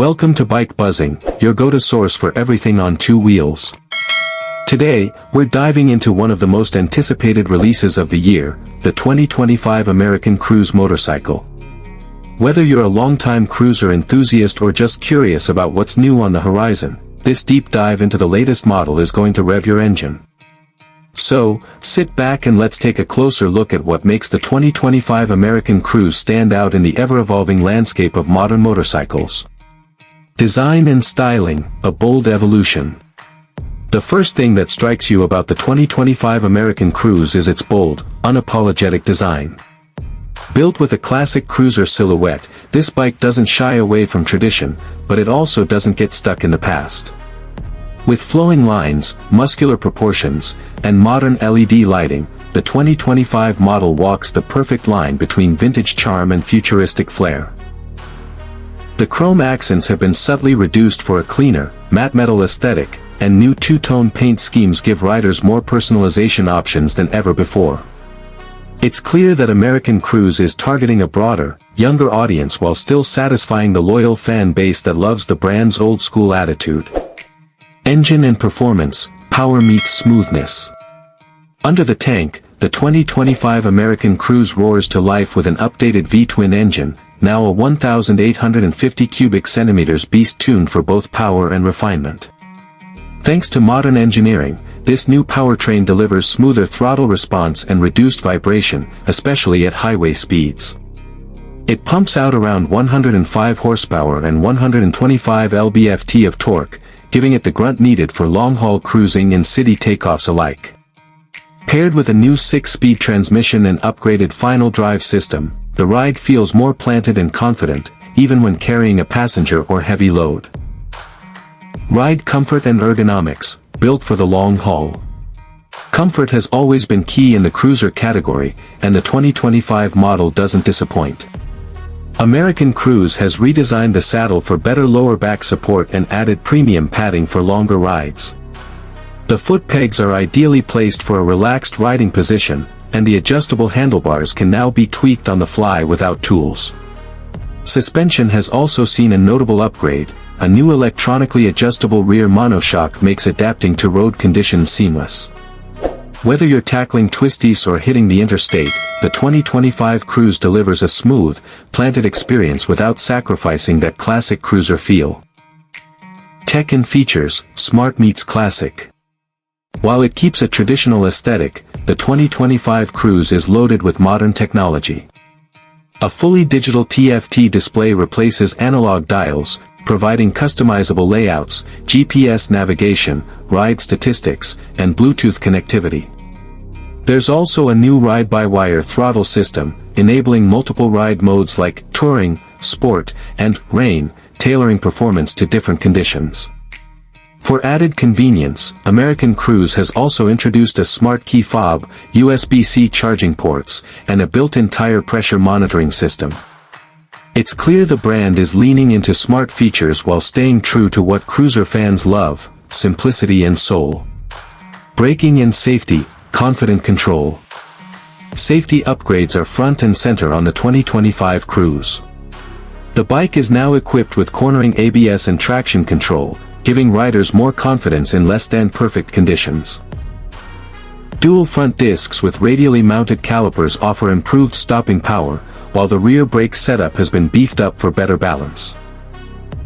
Welcome to Bike Buzzing, your go-to source for everything on two wheels. Today, we're diving into one of the most anticipated releases of the year, the 2025 American Cruise motorcycle. Whether you're a longtime cruiser enthusiast or just curious about what's new on the horizon, this deep dive into the latest model is going to rev your engine. So, sit back and let's take a closer look at what makes the 2025 American Cruise stand out in the ever-evolving landscape of modern motorcycles. Design and styling, a bold evolution. The first thing that strikes you about the 2025 American Cruise is its bold, unapologetic design. Built with a classic cruiser silhouette, this bike doesn't shy away from tradition, but it also doesn't get stuck in the past. With flowing lines, muscular proportions, and modern LED lighting, the 2025 model walks the perfect line between vintage charm and futuristic flair. The chrome accents have been subtly reduced for a cleaner, matte metal aesthetic, and new two-tone paint schemes give riders more personalization options than ever before. It's clear that American Cruise is targeting a broader, younger audience while still satisfying the loyal fan base that loves the brand's old-school attitude. Engine and performance, power meets smoothness. Under the tank, the 2025 American Cruise roars to life with an updated V-twin engine, now a 1,850 cubic centimeters beast tuned for both power and refinement. Thanks to modern engineering, this new powertrain delivers smoother throttle response and reduced vibration, especially at highway speeds. It pumps out around 105 horsepower and 125 lb-ft of torque, giving it the grunt needed for long-haul cruising and city takeoffs alike. Paired with a new 6-speed transmission and upgraded final drive system, the ride feels more planted and confident, even when carrying a passenger or heavy load. Ride comfort and ergonomics, built for the long haul. Comfort has always been key in the cruiser category, and the 2025 model doesn't disappoint. American Cruise has redesigned the saddle for better lower back support and added premium padding for longer rides. The foot pegs are ideally placed for a relaxed riding position, and the adjustable handlebars can now be tweaked on the fly without tools. Suspension has also seen a notable upgrade. A new electronically adjustable rear monoshock makes adapting to road conditions seamless. Whether you're tackling twisties or hitting the interstate, the 2025 Cruise delivers a smooth, planted experience without sacrificing that classic cruiser feel. Tech and features, smart meets classic. While it keeps a traditional aesthetic, the 2025 Cruise is loaded with modern technology. A fully digital TFT display replaces analog dials, providing customizable layouts, GPS navigation, ride statistics, and Bluetooth connectivity. There's also a new ride-by-wire throttle system, enabling multiple ride modes like touring, sport, and rain, tailoring performance to different conditions. For added convenience, American Cruise has also introduced a smart key fob, USB-C charging ports, and a built-in tire pressure monitoring system. It's clear the brand is leaning into smart features while staying true to what cruiser fans love, simplicity and soul. Braking and safety, confident control. Safety upgrades are front and center on the 2025 Cruise. The bike is now equipped with cornering ABS and traction control, giving riders more confidence in less-than-perfect conditions. Dual front discs with radially mounted calipers offer improved stopping power, while the rear brake setup has been beefed up for better balance.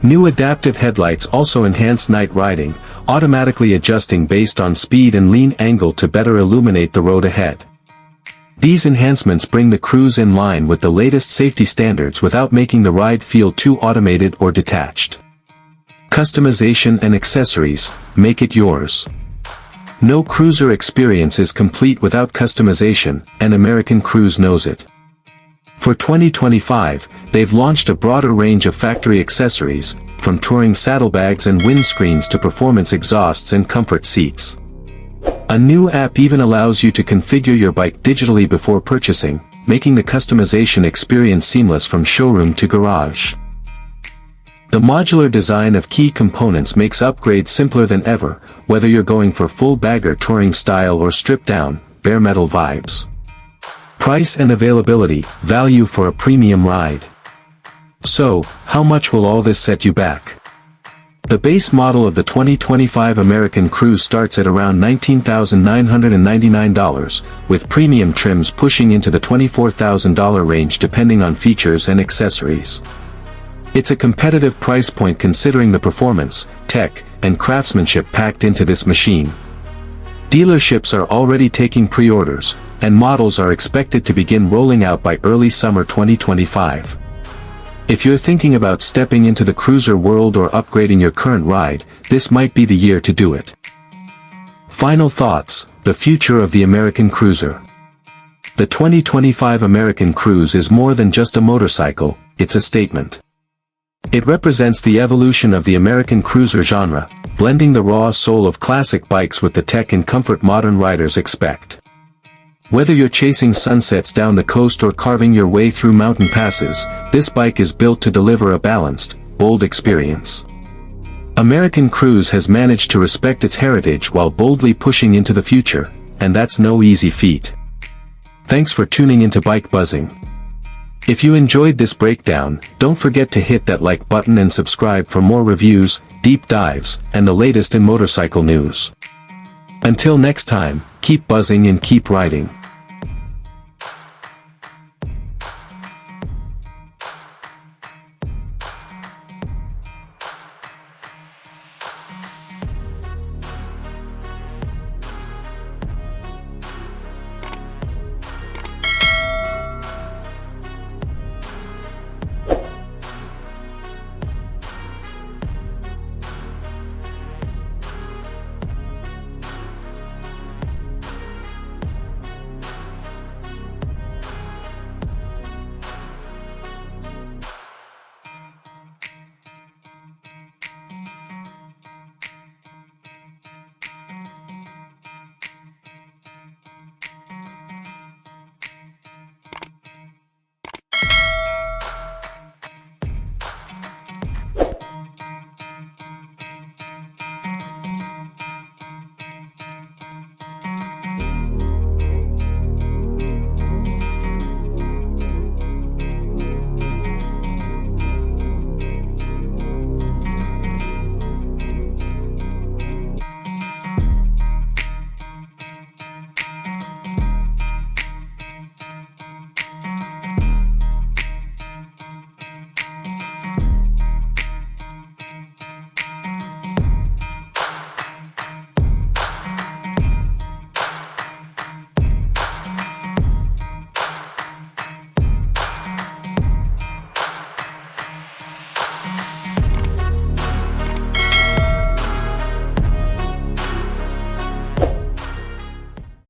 New adaptive headlights also enhance night riding, automatically adjusting based on speed and lean angle to better illuminate the road ahead. These enhancements bring the Cruise in line with the latest safety standards without making the ride feel too automated or detached. Customization and accessories, make it yours. No cruiser experience is complete without customization, and American Cruise knows it. For 2025, they've launched a broader range of factory accessories, from touring saddlebags and windscreens to performance exhausts and comfort seats. A new app even allows you to configure your bike digitally before purchasing, making the customization experience seamless from showroom to garage. The modular design of key components makes upgrades simpler than ever, whether you're going for full bagger touring style or stripped down, bare metal vibes. Price and availability, value for a premium ride. So, how much will all this set you back? The base model of the 2025 American Cruise starts at around $19,999, with premium trims pushing into the $24,000 range depending on features and accessories. It's a competitive price point considering the performance, tech, and craftsmanship packed into this machine. Dealerships are already taking pre-orders, and models are expected to begin rolling out by early summer 2025. If you're thinking about stepping into the cruiser world or upgrading your current ride, this might be the year to do it. Final thoughts: the future of the American Cruiser. The 2025 American Cruise is more than just a motorcycle, it's a statement. It represents the evolution of the American Cruiser genre, blending the raw soul of classic bikes with the tech and comfort modern riders expect. Whether you're chasing sunsets down the coast or carving your way through mountain passes, this bike is built to deliver a balanced, bold experience. American Cruise has managed to respect its heritage while boldly pushing into the future, and that's no easy feat. Thanks for tuning into Bike Buzzing. If you enjoyed this breakdown, don't forget to hit that like button and subscribe for more reviews, deep dives, and the latest in motorcycle news. Until next time, keep buzzing and keep riding.